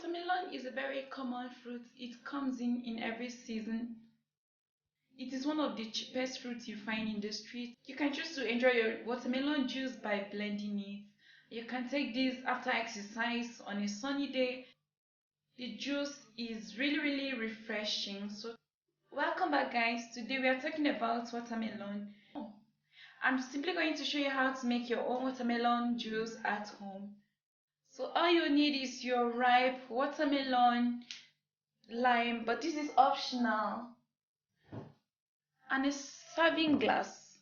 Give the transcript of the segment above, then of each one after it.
Watermelon is a very common fruit. It comes in every season. It is one of the cheapest fruits you find in the street. You can choose to enjoy your watermelon juice by blending it. You can take this after exercise on a sunny day. The juice is really refreshing. So welcome back, guys. Today we are talking about watermelon. I'm simply going to show you how to make your own watermelon juice at home. So all you need is your ripe watermelon, lime, but this is optional, and a serving glass,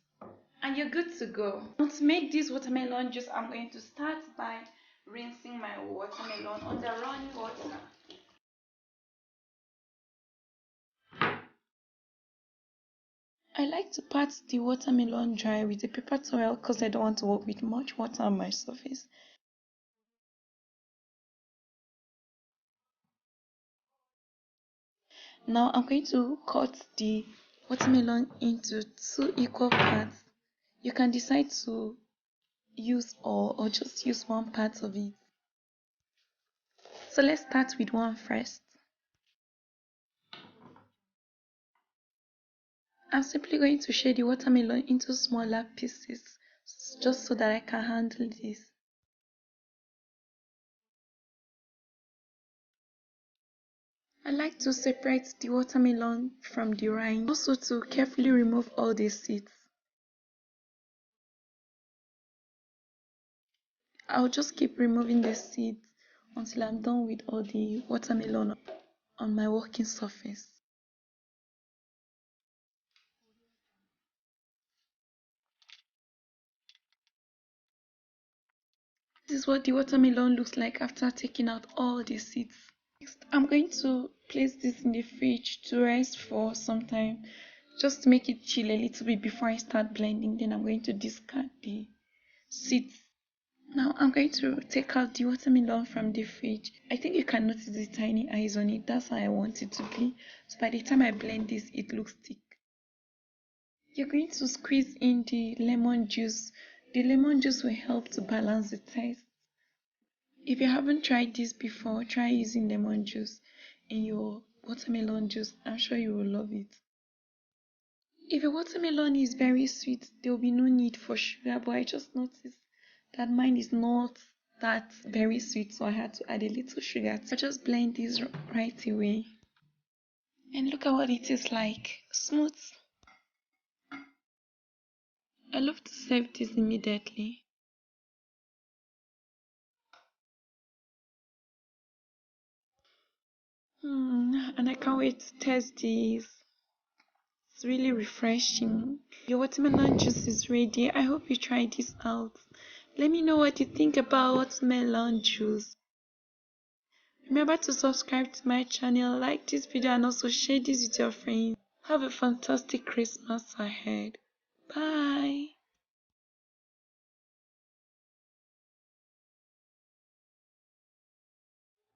and you're good to go. Now to make this watermelon juice, I'm going to start by rinsing my watermelon under running water. I like to pat the watermelon dry with a paper towel because I don't want to work with much water on my surface. Now I'm going to cut the watermelon into 2 equal parts. You can decide to use all or just use one part of it. So let's start with one first. I'm simply going to shade the watermelon into smaller pieces just so that I can handle this. I like to separate the watermelon from the rind, also to carefully remove all the seeds. I'll just keep removing the seeds until I'm done with all the watermelon on my working surface. This is what the watermelon looks like after taking out all the seeds. Next, I'm going to place this in the fridge to rest for some time, just to make it chill a little bit before I start blending. Then I'm going to discard the seeds. Now I'm going to take out the watermelon from the fridge. I think you can notice the tiny eyes on it. That's how I want it to be. So by the time I blend this, it looks thick. You're going to squeeze in the lemon juice. The lemon juice will help to balance the taste. If you haven't tried this before, try using lemon juice in your watermelon juice. I'm sure you will love it. If your watermelon is very sweet, there will be no need for sugar, but I just noticed that mine is not that very sweet, so I had to add a little sugar. I just blend this right away. And look at what it is like. Smooth. I love to serve this immediately. And I can't wait to test this. It's really refreshing. Your watermelon juice is ready. I hope you try this out. Let me know what you think about watermelon juice. Remember to subscribe to my channel, like this video, and also share this with your friends. Have a fantastic Christmas ahead. Bye.